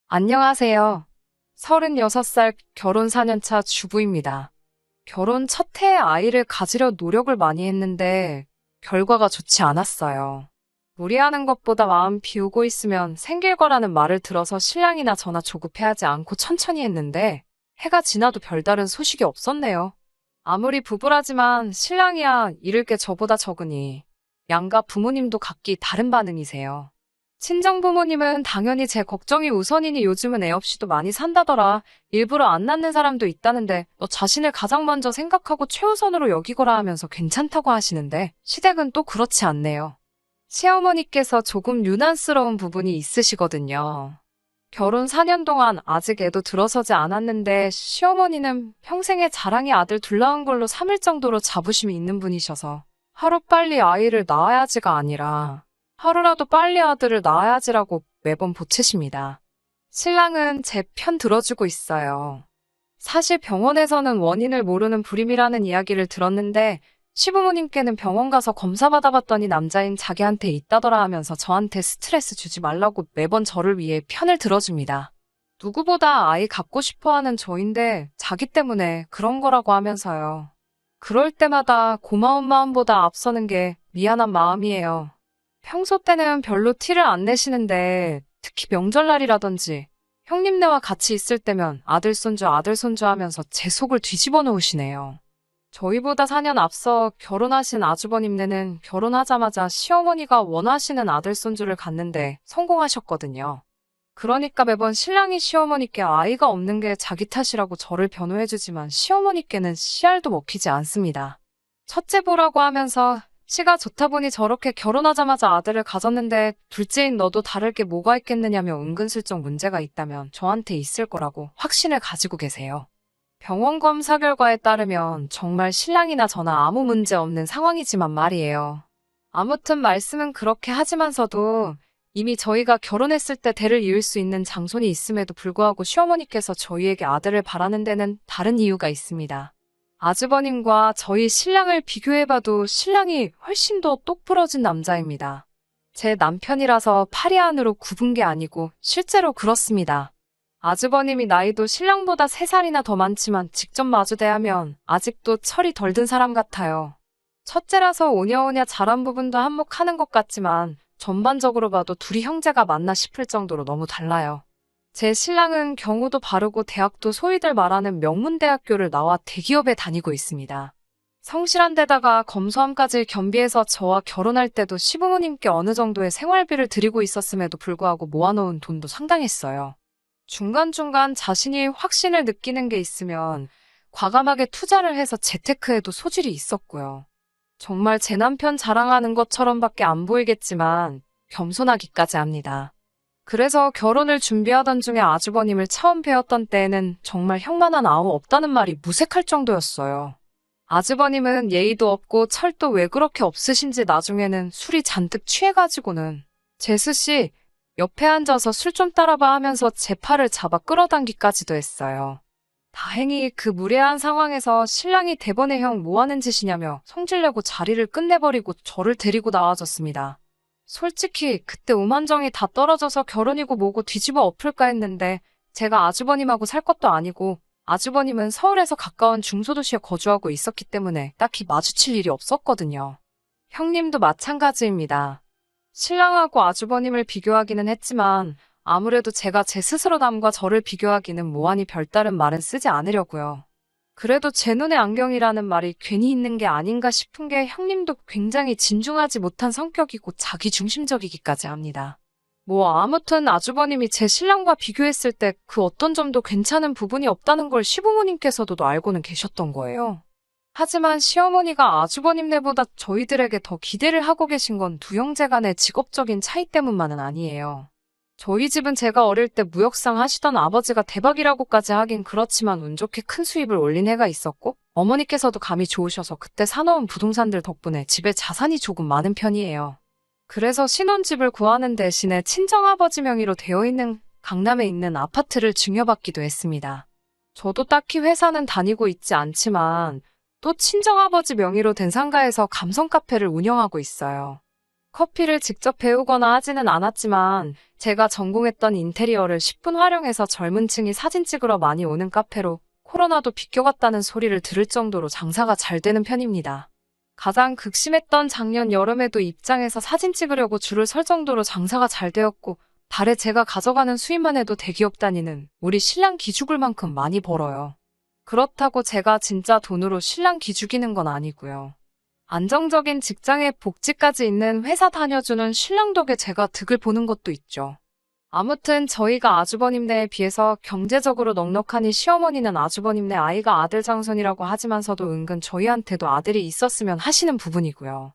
안녕하세요. 36살 결혼 4년차 주부입니다. 결혼 첫 해에 아이를 가지려 노력을 많이 했는데 결과가 좋지 않았어요. 무리하는 것보다 마음 비우고 있으면 생길 거라는 말을 들어서 신랑이나 저나 조급해하지 않고 천천히 했는데 해가 지나도 별다른 소식이 없었네요. 아무리 부부라지만 신랑이야 잃을 게 저보다 적으니 양가 부모님도 각기 다른 반응이세요. 친정 부모님은 당연히 제 걱정이 우선이니 요즘은 애 없이도 많이 산다더라. 일부러 안 낳는 사람도 있다는데 너 자신을 가장 먼저 생각하고 최우선으로 여기거라 하면서 괜찮다고 하시는데 시댁은 또 그렇지 않네요. 시어머니께서 조금 유난스러운 부분이 있으시거든요. 결혼 4년 동안 아직 애도 들어서지 않았는데 시어머니는 평생의 자랑이 아들 둘 낳은 걸로 삼을 정도로 자부심이 있는 분이셔서 하루빨리 아이를 낳아야지가 아니라 하루라도 빨리 아들을 낳아야지라고 매번 보채십니다. 신랑은 제 편 들어주고 있어요. 사실 병원에서는 원인을 모르는 불임이라는 이야기를 들었는데 시부모님께는 병원 가서 검사 받아봤더니 남자인 자기한테 있다더라 하면서 저한테 스트레스 주지 말라고 매번 저를 위해 편을 들어줍니다. 누구보다 아이 갖고 싶어하는 저인데 자기 때문에 그런 거라고 하면서요. 그럴 때마다 고마운 마음보다 앞서는 게 미안한 마음이에요. 평소 때는 별로 티를 안 내시는데 특히 명절날이라든지 형님네와 같이 있을 때면 아들 손주 하면서 제 속을 뒤집어 놓으시네요. 저희보다 4년 앞서 결혼하신 아주버님네는 결혼하자마자 시어머니가 원하시는 아들 손주를 갖는데 성공하셨거든요. 그러니까 매번 신랑이 시어머니께 아이가 없는 게 자기 탓이라고 저를 변호해주지만 시어머니께는 씨알도 먹히지 않습니다. 첫째 보라고 하면서 씨가 좋다 보니 저렇게 결혼하자마자 아들을 가졌는데 둘째인 너도 다를 게 뭐가 있겠느냐며 은근슬쩍 문제가 있다면 저한테 있을 거라고 확신을 가지고 계세요. 병원 검사 결과에 따르면 정말 신랑이나 저나 아무 문제 없는 상황이지만 말이에요. 아무튼 말씀은 그렇게 하지만서도 이미 저희가 결혼했을 때 대를 이을 수 있는 장손이 있음에도 불구하고 시어머니께서 저희에게 아들을 바라는 데는 다른 이유가 있습니다. 아주버님과 저희 신랑을 비교해봐도 신랑이 훨씬 더 똑부러진 남자입니다. 제 남편이라서 파리 안으로 굽은 게 아니고 실제로 그렇습니다. 아주버님이 나이도 신랑보다 3살이나 더 많지만 직접 마주 대하면 아직도 철이 덜 든 사람 같아요. 첫째라서 오냐오냐 잘한 부분도 한몫하는 것 같지만 전반적으로 봐도 둘이 형제가 맞나 싶을 정도로 너무 달라요. 제 신랑은 경우도 바르고 대학도 소위들 말하는 명문대학교를 나와 대기업에 다니고 있습니다. 성실한 데다가 검소함까지 겸비해서 저와 결혼할 때도 시부모님께 어느 정도의 생활비를 드리고 있었음에도 불구하고 모아놓은 돈도 상당했어요. 중간중간 자신이 확신을 느끼는 게 있으면 과감하게 투자를 해서 재테크에도 소질이 있었고요. 정말 제 남편 자랑하는 것처럼밖에 안 보이겠지만 겸손하기까지 합니다. 그래서 결혼을 준비하던 중에 아주버님을 처음 뵈었던 때에는 정말 형만한 아우 없다는 말이 무색할 정도였어요. 아주버님은 예의도 없고 철도 왜 그렇게 없으신지 나중에는 술이 잔뜩 취해가지고는 재수씨 옆에 앉아서 술 좀 따라봐 하면서 제 팔을 잡아 끌어당기까지도 했어요. 다행히 그 무례한 상황에서 신랑이 대번에 형 뭐하는 짓이냐며 성질내고 자리를 끝내버리고 저를 데리고 나와줬습니다. 솔직히 그때 오만정이 다 떨어져서 결혼이고 뭐고 뒤집어 엎을까 했는데 제가 아주버님하고 살 것도 아니고 아주버님은 서울에서 가까운 중소도시에 거주하고 있었기 때문에 딱히 마주칠 일이 없었거든요. 형님도 마찬가지입니다. 신랑하고 아주버님을 비교하기는 했지만 아무래도 제가 제 스스로 남과 저를 비교하기는 뭐하니 별다른 말은 쓰지 않으려고요. 그래도 제 눈에 안경이라는 말이 괜히 있는 게 아닌가 싶은 게 형님도 굉장히 진중하지 못한 성격이고 자기중심적이기까지 합니다. 뭐 아무튼 아주버님이 제 신랑과 비교했을 때 그 어떤 점도 괜찮은 부분이 없다는 걸 시부모님께서도 알고는 계셨던 거예요. 하지만 시어머니가 아주버님네보다 저희들에게 더 기대를 하고 계신 건 두 형제 간의 직업적인 차이 때문만은 아니에요. 저희 집은 제가 어릴 때 무역상 하시던 아버지가 대박이라고까지 하긴 그렇지만 운 좋게 큰 수입을 올린 해가 있었고 어머니께서도 감이 좋으셔서 그때 사놓은 부동산들 덕분에 집에 자산이 조금 많은 편이에요. 그래서 신혼집을 구하는 대신에 친정아버지 명의로 되어 있는 강남에 있는 아파트를 증여받기도 했습니다. 저도 딱히 회사는 다니고 있지 않지만 또 친정아버지 명의로 된 상가에서 감성 카페를 운영하고 있어요. 커피를 직접 배우거나 하지는 않았지만 제가 전공했던 인테리어를 10분 활용해서 젊은 층이 사진 찍으러 많이 오는 카페로 코로나도 비껴갔다는 소리를 들을 정도로 장사가 잘 되는 편입니다. 가장 극심했던 작년 여름에도 입장에서 사진 찍으려고 줄을 설 정도로 장사가 잘 되었고 달에 제가 가져가는 수입만 해도 대기업 다니는 우리 신랑 기죽을 만큼 많이 벌어요. 그렇다고 제가 진짜 돈으로 신랑 기죽이는 건 아니고요. 안정적인 직장에 복지까지 있는 회사 다녀주는 신랑 덕에 제가 득을 보는 것도 있죠. 아무튼 저희가 아주버님네에 비해서 경제적으로 넉넉하니 시어머니는 아주버님네 아이가 아들 장손이라고 하지만서도 은근 저희한테도 아들이 있었으면 하시는 부분이고요.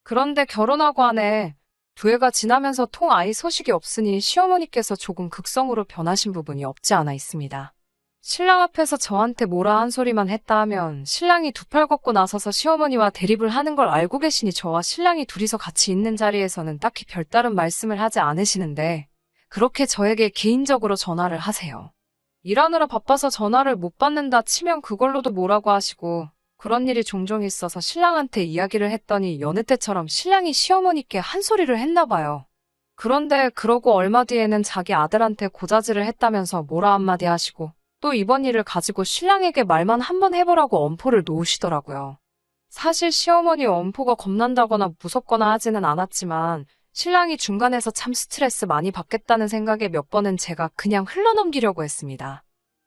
그런데 결혼하고 한 해, 두 해가 지나면서 통 아이 소식이 없으니 시어머니께서 조금 극성으로 변하신 부분이 없지 않아 있습니다. 신랑 앞에서 저한테 뭐라 한 소리만 했다 하면 신랑이 두 팔 걷고 나서서 시어머니와 대립을 하는 걸 알고 계시니 저와 신랑이 둘이서 같이 있는 자리에서는 딱히 별다른 말씀을 하지 않으시는데 그렇게 저에게 개인적으로 전화를 하세요. 일하느라 바빠서 전화를 못 받는다 치면 그걸로도 뭐라고 하시고 그런 일이 종종 있어서 신랑한테 이야기를 했더니 여느 때처럼 신랑이 시어머니께 한 소리를 했나 봐요. 그런데 그러고 얼마 뒤에는 자기 아들한테 고자질을 했다면서 뭐라 한마디 하시고 또 이번 일을 가지고 신랑에게 말만 한번 해보라고 엄포를 놓으시더라고요. 사실 시어머니 엄포가 겁난다거나 무섭거나 하지는 않았지만 신랑이 중간에서 참 스트레스 많이 받겠다는 생각에 몇 번은 제가 그냥 흘러넘기려고 했습니다.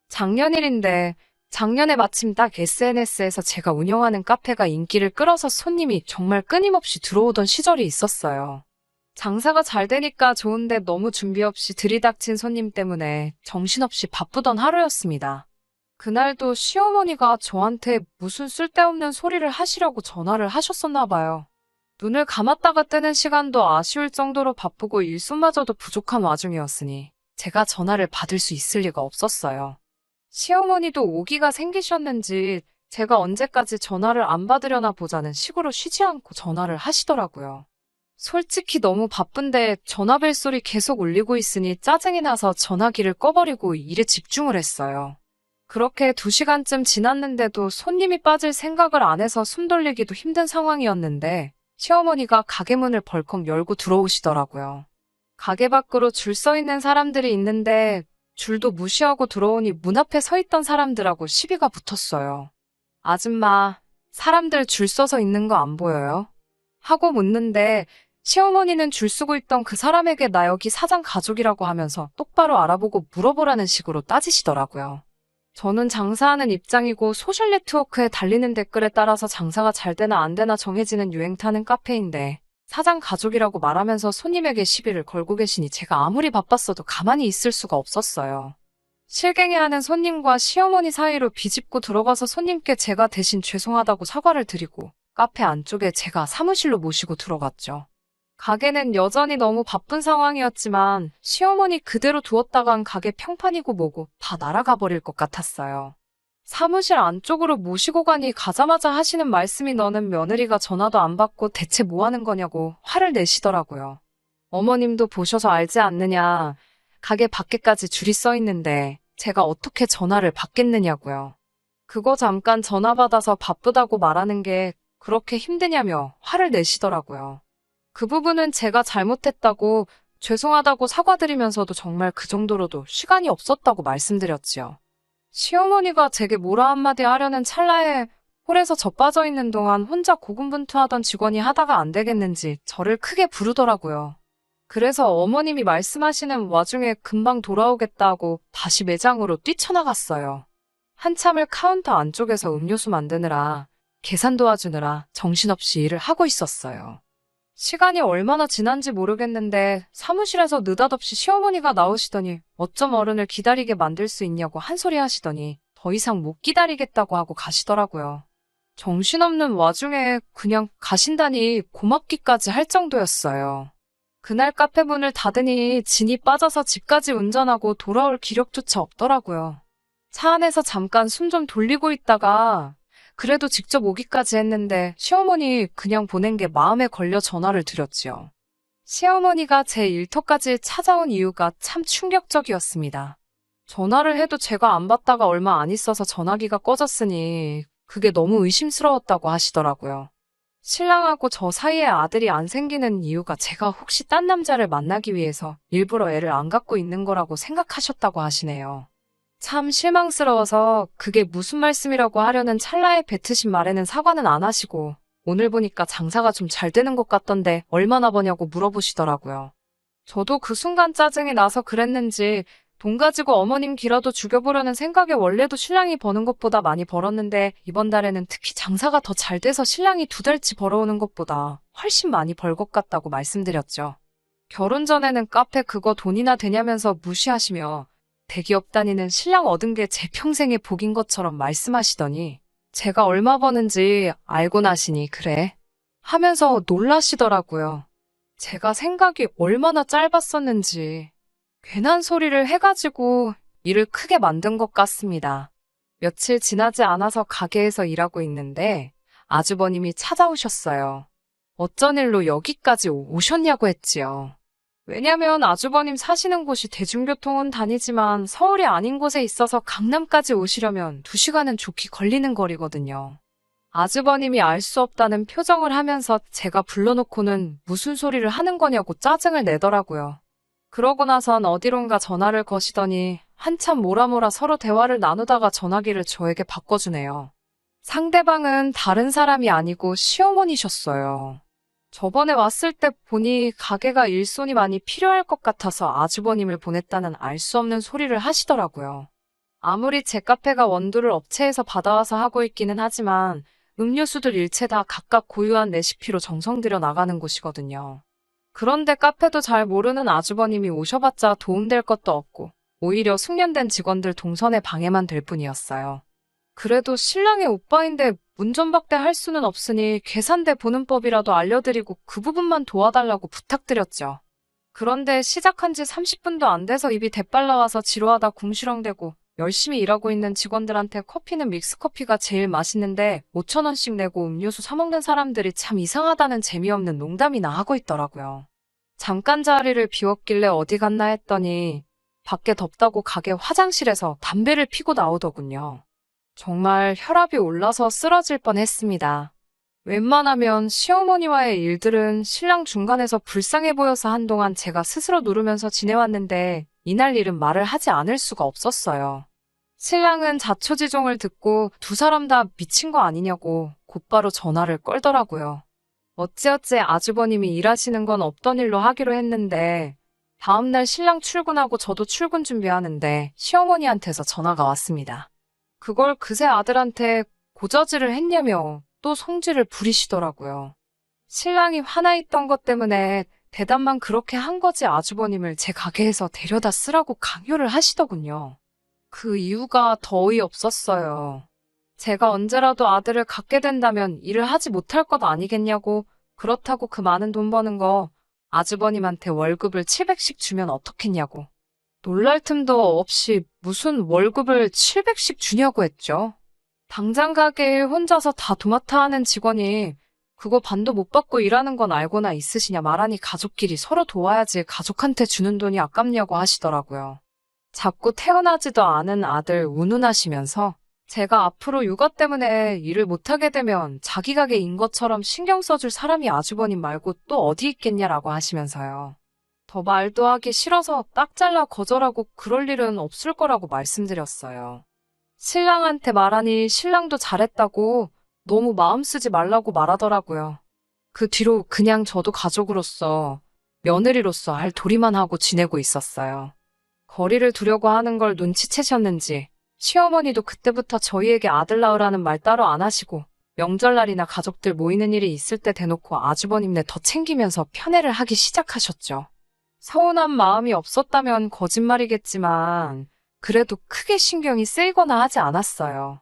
작년 일인데 작년에 마침 딱 SNS에서 제가 운영하는 카페가 인기를 끌어서 손님이 정말 끊임없이 들어오던 시절이 있었어요. 장사가 잘 되니까 좋은데 너무 준비 없이 들이닥친 손님 때문에 정신없이 바쁘던 하루였습니다. 그날도 시어머니가 저한테 무슨 쓸데없는 소리를 하시려고 전화를 하셨었나 봐요. 눈을 감았다가 뜨는 시간도 아쉬울 정도로 바쁘고 일손마저도 부족한 와중이었으니 제가 전화를 받을 수 있을 리가 없었어요. 시어머니도 오기가 생기셨는지 제가 언제까지 전화를 안 받으려나 보자는 식으로 쉬지 않고 전화를 하시더라고요. 솔직히 너무 바쁜데 전화벨 소리 계속 울리고 있으니 짜증이 나서 전화기를 꺼버리고 일에 집중을 했어요. 그렇게 2시간쯤 지났는데도 손님이 빠질 생각을 안 해서 숨 돌리기도 힘든 상황이었는데 시어머니가 가게 문을 벌컥 열고 들어오시더라고요. 가게 밖으로 줄 서 있는 사람들이 있는데 줄도 무시하고 들어오니 문 앞에 서 있던 사람들하고 시비가 붙었어요. 아줌마, 사람들 줄 서서 있는 거 안 보여요? 하고 묻는데 시어머니는 줄 서고 있던 그 사람에게 나 여기 사장 가족이라고 하면서 똑바로 알아보고 물어보라는 식으로 따지시더라고요. 저는 장사하는 입장이고 소셜네트워크에 달리는 댓글에 따라서 장사가 잘 되나 안 되나 정해지는 유행 타는 카페인데 사장 가족이라고 말하면서 손님에게 시비를 걸고 계시니 제가 아무리 바빴어도 가만히 있을 수가 없었어요. 실갱이하는 손님과 시어머니 사이로 비집고 들어가서 손님께 제가 대신 죄송하다고 사과를 드리고 카페 안쪽에 제가 사무실로 모시고 들어갔죠. 가게는 여전히 너무 바쁜 상황이었지만 시어머니 그대로 두었다간 가게 평판이고 뭐고 다 날아가 버릴 것 같았어요. 사무실 안쪽으로 모시고 가니 가자마자 하시는 말씀이 너는 며느리가 전화도 안 받고 대체 뭐 하는 거냐고 화를 내시더라고요. 어머님도 보셔서 알지 않느냐. 가게 밖에까지 줄이 서 있는데 제가 어떻게 전화를 받겠느냐고요. 그거 잠깐 전화 받아서 바쁘다고 말하는 게 그렇게 힘드냐며 화를 내시더라고요. 그 부분은 제가 잘못했다고 죄송하다고 사과드리면서도 정말 그 정도로도 시간이 없었다고 말씀드렸지요. 시어머니가 제게 뭐라 한마디 하려는 찰나에 홀에서 저 빠져있는 동안 혼자 고군분투하던 직원이 하다가 안 되겠는지 저를 크게 부르더라고요. 그래서 어머님이 말씀하시는 와중에 금방 돌아오겠다고 다시 매장으로 뛰쳐나갔어요. 한참을 카운터 안쪽에서 음료수 만드느라 계산 도와주느라 정신없이 일을 하고 있었어요. 시간이 얼마나 지난지 모르겠는데 사무실에서 느닷없이 시어머니가 나오시더니 어쩜 어른을 기다리게 만들 수 있냐고 한 소리 하시더니 더 이상 못 기다리겠다고 하고 가시더라고요. 정신없는 와중에 그냥 가신다니 고맙기까지 할 정도였어요. 그날 카페 문을 닫으니 진이 빠져서 집까지 운전하고 돌아올 기력조차 없더라고요. 차 안에서 잠깐 숨 좀 돌리고 있다가 그래도 직접 오기까지 했는데 시어머니 그냥 보낸 게 마음에 걸려 전화를 드렸지요. 시어머니가 제 일터까지 찾아온 이유가 참 충격적이었습니다. 전화를 해도 제가 안 받다가 얼마 안 있어서 전화기가 꺼졌으니 그게 너무 의심스러웠다고 하시더라고요. 신랑하고 저 사이에 아들이 안 생기는 이유가 제가 혹시 딴 남자를 만나기 위해서 일부러 애를 안 갖고 있는 거라고 생각하셨다고 하시네요. 참 실망스러워서 그게 무슨 말씀이라고 하려는 찰나에 뱉으신 말에는 사과는 안 하시고 오늘 보니까 장사가 좀 잘 되는 것 같던데 얼마나 버냐고 물어보시더라고요. 저도 그 순간 짜증이 나서 그랬는지 돈 가지고 어머님 기라도 죽여보려는 생각에 원래도 신랑이 버는 것보다 많이 벌었는데 이번 달에는 특히 장사가 더 잘 돼서 신랑이 2달치 벌어오는 것보다 훨씬 많이 벌 것 같다고 말씀드렸죠. 결혼 전에는 카페 그거 돈이나 되냐면서 무시하시며 대기업 다니는 신랑 얻은 게 제 평생의 복인 것처럼 말씀하시더니 제가 얼마 버는지 알고 나시니 그래 하면서 놀라시더라고요. 제가 생각이 얼마나 짧았었는지 괜한 소리를 해가지고 일을 크게 만든 것 같습니다. 며칠 지나지 않아서 가게에서 일하고 있는데 아주버님이 찾아오셨어요. 어쩐 일로 여기까지 오셨냐고 했지요. 왜냐면 아주버님 사시는 곳이 대중교통은 다니지만 서울이 아닌 곳에 있어서 강남까지 오시려면 2시간은 좋게 걸리는 거리거든요. 아주버님이 알 수 없다는 표정을 하면서 제가 불러놓고는 무슨 소리를 하는 거냐고 짜증을 내더라고요. 그러고 나선 어디론가 전화를 거시더니 한참 뭐라 서로 대화를 나누다가 전화기를 저에게 바꿔주네요. 상대방은 다른 사람이 아니고 시어머니셨어요. 저번에 왔을 때 보니 가게가 일손이 많이 필요할 것 같아서 아주버님을 보냈다는 알 수 없는 소리를 하시더라고요. 아무리 제 카페가 원두를 업체에서 받아와서 하고 있기는 하지만 음료수들 일체 다 각각 고유한 레시피로 정성 들여 나가는 곳이거든요. 그런데 카페도 잘 모르는 아주버님이 오셔봤자 도움될 것도 없고 오히려 숙련된 직원들 동선에 방해만 될 뿐이었어요. 그래도 신랑의 오빠인데 문전박대 할 수는 없으니 계산대 보는 법이라도 알려드리고 그 부분만 도와달라고 부탁드렸죠. 그런데 시작한 지 30분도 안 돼서 입이 대빨라와서 지루하다 궁시렁대고 열심히 일하고 있는 직원들한테 커피는 믹스커피가 제일 맛있는데 5,000원씩 내고 음료수 사 먹는 사람들이 참 이상하다는 재미없는 농담이나 하고 있더라고요. 잠깐 자리를 비웠길래 어디 갔나 했더니 밖에 덥다고 가게 화장실에서 담배를 피고 나오더군요. 정말 혈압이 올라서 쓰러질 뻔했습니다. 웬만하면 시어머니와의 일들은 신랑 중간에서 불쌍해 보여서 한동안 제가 스스로 누르면서 지내왔는데 이날 일은 말을 하지 않을 수가 없었어요. 신랑은 자초지종을 듣고 두 사람 다 미친 거 아니냐고 곧바로 전화를 걸더라고요. 어찌어찌 아주버님이 일하시는 건 없던 일로 하기로 했는데 다음날 신랑 출근하고 저도 출근 준비하는데 시어머니한테서 전화가 왔습니다. 그걸 그새 아들한테 고저지를 했냐며 또 성질을 부리시더라고요. 신랑이 화나 있던 것 때문에 대답만 그렇게 한 거지 아주버님을 제 가게에서 데려다 쓰라고 강요를 하시더군요. 그 이유가 더 어이없었어요. 제가 언제라도 아들을 갖게 된다면 일을 하지 못할 것 아니겠냐고 그렇다고 그 많은 돈 버는 거 아주버님한테 월급을 700씩 주면 어떻겠냐고. 놀랄 틈도 없이 무슨 월급을 700씩 주냐고 했죠. 당장 가게에 혼자서 다 도맡아 하는 직원이 그거 반도 못 받고 일하는 건 알고나 있으시냐 말하니 가족끼리 서로 도와야지 가족한테 주는 돈이 아깝냐고 하시더라고요. 자꾸 태어나지도 않은 아들 운운하시면서 제가 앞으로 육아 때문에 일을 못하게 되면 자기 가게인 것처럼 신경 써줄 사람이 아주버님 말고 또 어디 있겠냐라고 하시면서요. 더 말도 하기 싫어서 딱 잘라 거절하고 그럴 일은 없을 거라고 말씀드렸어요. 신랑한테 말하니 신랑도 잘했다고 너무 마음 쓰지 말라고 말하더라고요. 그 뒤로 그냥 저도 가족으로서 며느리로서 할 도리만 하고 지내고 있었어요. 거리를 두려고 하는 걸 눈치채셨는지 시어머니도 그때부터 저희에게 아들 낳으라는 말 따로 안 하시고 명절날이나 가족들 모이는 일이 있을 때 대놓고 아주버님네 더 챙기면서 편애를 하기 시작하셨죠. 서운한 마음이 없었다면 거짓말이겠지만 그래도 크게 신경이 쓰이거나 하지 않았어요.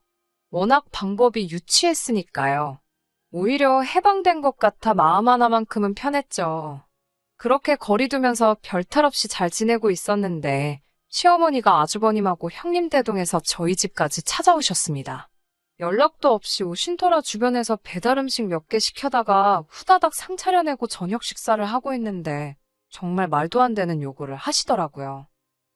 워낙 방법이 유치했으니까요. 오히려 해방된 것 같아 마음 하나만큼은 편했죠. 그렇게 거리 두면서 별탈 없이 잘 지내고 있었는데 시어머니가 아주버님하고 형님 대동해서 저희 집까지 찾아오셨습니다. 연락도 없이 오신 터라 주변에서 배달 음식 몇 개 시켜다가 후다닥 상 차려내고 저녁 식사를 하고 있는데 정말 말도 안 되는 요구를 하시더라고요.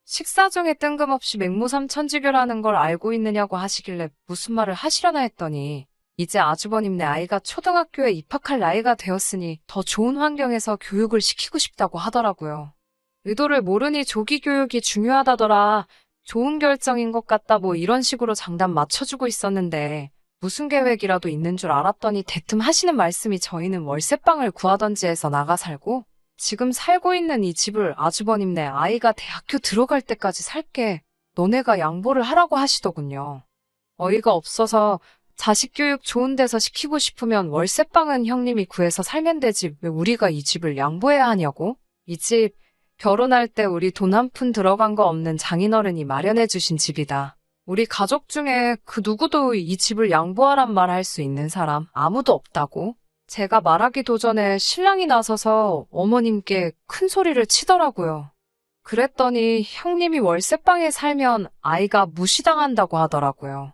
식사 중에 뜬금없이 맹모삼천지교라는 걸 알고 있느냐고 하시길래 무슨 말을 하시려나 했더니 이제 아주버님네 아이가 초등학교에 입학할 나이가 되었으니 더 좋은 환경에서 교육을 시키고 싶다고 하더라고요. 의도를 모르니 조기 교육이 중요하다더라. 좋은 결정인 것 같다 뭐 이런 식으로 장단 맞춰주고 있었는데 무슨 계획이라도 있는 줄 알았더니 대뜸 하시는 말씀이 저희는 월세방을 구하던지 해서 나가 살고 지금 살고 있는 이 집을 아주버님네 아이가 대학교 들어갈 때까지 살게 너네가 양보를 하라고 하시더군요. 어이가 없어서 자식 교육 좋은 데서 시키고 싶으면 월세방은 형님이 구해서 살면 되지 왜 우리가 이 집을 양보해야 하냐고? 이 집 결혼할 때 우리 돈 한 푼 들어간 거 없는 장인어른이 마련해 주신 집이다. 우리 가족 중에 그 누구도 이 집을 양보하란 말 할 수 있는 사람 아무도 없다고? 제가 말하기도 전에 신랑이 나서서 어머님께 큰 소리를 치더라고요. 그랬더니 형님이 월세방에 살면 아이가 무시당한다고 하더라고요.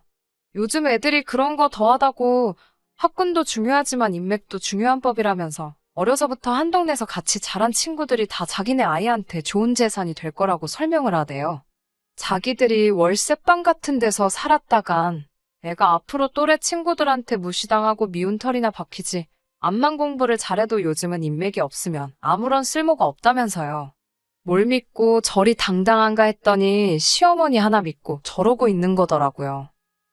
요즘 애들이 그런 거 더하다고 학군도 중요하지만 인맥도 중요한 법이라면서 어려서부터 한 동네에서 같이 자란 친구들이 다 자기네 아이한테 좋은 재산이 될 거라고 설명을 하대요. 자기들이 월세방 같은 데서 살았다간 애가 앞으로 또래 친구들한테 무시당하고 미운 털이나 박히지 암만 공부를 잘해도 요즘은 인맥이 없으면 아무런 쓸모가 없다면서요. 뭘 믿고 저리 당당한가 했더니 시어머니 하나 믿고 저러고 있는 거더라고요.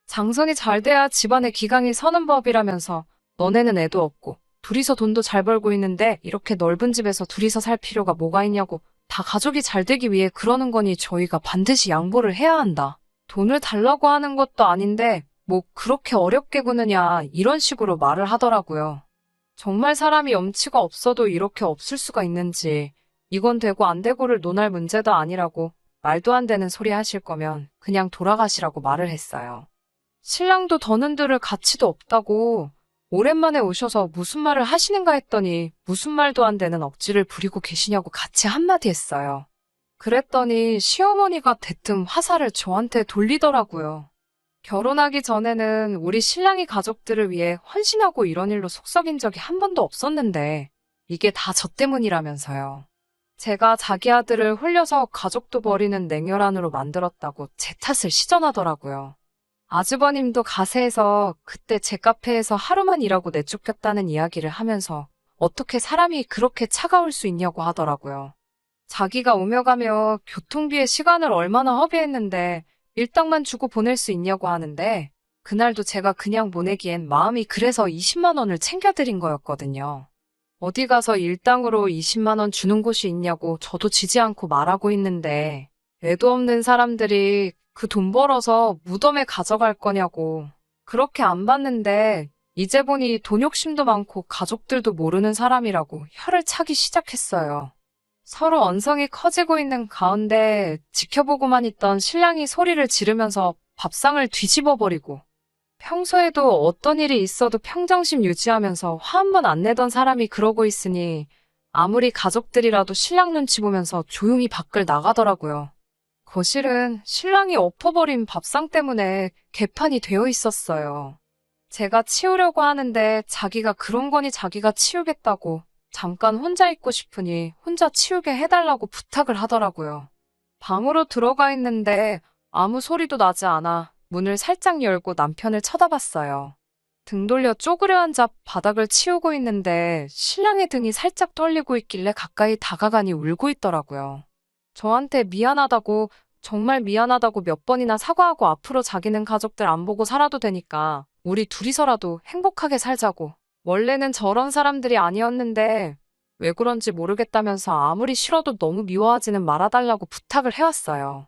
장선이 잘 돼야 집안에 기강이 서는 법이라면서 너네는 애도 없고 둘이서 돈도 잘 벌고 있는데 이렇게 넓은 집에서 둘이서 살 필요가 뭐가 있냐고 다 가족이 잘 되기 위해 그러는 거니 저희가 반드시 양보를 해야 한다. 돈을 달라고 하는 것도 아닌데 뭐 그렇게 어렵게 구느냐 이런 식으로 말을 하더라고요. 정말 사람이 염치가 없어도 이렇게 없을 수가 있는지 이건 되고 안 되고를 논할 문제도 아니라고 말도 안 되는 소리 하실 거면 그냥 돌아가시라고 말을 했어요. 신랑도 더는 들을 가치도 없다고 오랜만에 오셔서 무슨 말을 하시는가 했더니 무슨 말도 안 되는 억지를 부리고 계시냐고 같이 한마디 했어요. 그랬더니 시어머니가 대뜸 화살을 저한테 돌리더라고요. 결혼하기 전에는 우리 신랑이 가족들을 위해 헌신하고 이런 일로 속 썩인 적이 한 번도 없었는데 이게 다 저 때문이라면서요. 제가 자기 아들을 홀려서 가족도 버리는 냉혈한으로 만들었다고 제 탓을 시전하더라고요. 아주버님도 가세해서 그때 제 카페에서 하루만 일하고 내쫓겼다는 이야기를 하면서 어떻게 사람이 그렇게 차가울 수 있냐고 하더라고요. 자기가 오며 가며 교통비에 시간을 얼마나 허비했는데 일당만 주고 보낼 수 있냐고 하는데 그날도 제가 그냥 보내기엔 마음이 그래서 20만 원을 챙겨드린 거였거든요. 어디 가서 일당으로 20만 원 주는 곳이 있냐고 저도 지지 않고 말하고 있는데 애도 없는 사람들이 그 돈 벌어서 무덤에 가져갈 거냐고. 그렇게 안 받는데 이제 보니 돈 욕심도 많고 가족들도 모르는 사람이라고 혀를 차기 시작했어요. 서로 언성이 커지고 있는 가운데 지켜보고만 있던 신랑이 소리를 지르면서 밥상을 뒤집어버리고 평소에도 어떤 일이 있어도 평정심 유지하면서 화 한 번 안 내던 사람이 그러고 있으니 아무리 가족들이라도 신랑 눈치 보면서 조용히 밖을 나가더라고요. 거실은 신랑이 엎어버린 밥상 때문에 개판이 되어 있었어요. 제가 치우려고 하는데 자기가 그런 거니 자기가 치우겠다고 잠깐 혼자 있고 싶으니 혼자 치우게 해달라고 부탁을 하더라고요. 방으로 들어가 있는데 아무 소리도 나지 않아 문을 살짝 열고 남편을 쳐다봤어요. 등 돌려 쪼그려 앉아 바닥을 치우고 있는데 신랑의 등이 살짝 떨리고 있길래 가까이 다가가니 울고 있더라고요. 저한테 미안하다고 정말 미안하다고 몇 번이나 사과하고 앞으로 자기는 가족들 안 보고 살아도 되니까 우리 둘이서라도 행복하게 살자고. 원래는 저런 사람들이 아니었는데 왜 그런지 모르겠다면서 아무리 싫어도 너무 미워하지는 말아달라고 부탁을 해왔어요.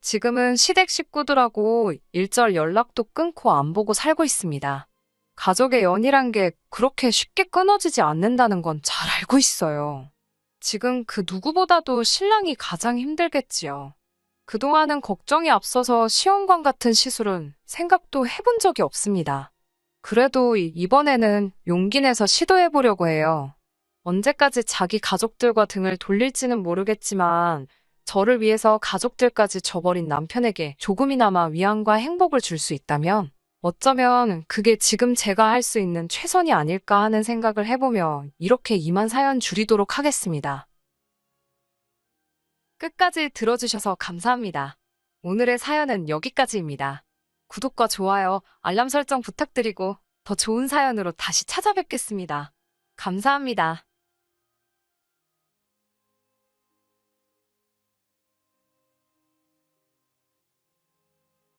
지금은 시댁 식구들하고 일절 연락도 끊고 안 보고 살고 있습니다. 가족의 연이란 게 그렇게 쉽게 끊어지지 않는다는 건 잘 알고 있어요. 지금 그 누구보다도 신랑이 가장 힘들겠지요. 그동안은 걱정이 앞서서 시험관 같은 시술은 생각도 해본 적이 없습니다. 그래도 이번에는 용기 내서 시도해보려고 해요. 언제까지 자기 가족들과 등을 돌릴지는 모르겠지만 저를 위해서 가족들까지 저버린 남편에게 조금이나마 위안과 행복을 줄 수 있다면 어쩌면 그게 지금 제가 할 수 있는 최선이 아닐까 하는 생각을 해보며 이렇게 이만 사연 줄이도록 하겠습니다. 끝까지 들어주셔서 감사합니다. 오늘의 사연은 여기까지입니다. 구독과 좋아요, 알람 설정 부탁드리고 더 좋은 사연으로 다시 찾아뵙겠습니다. 감사합니다.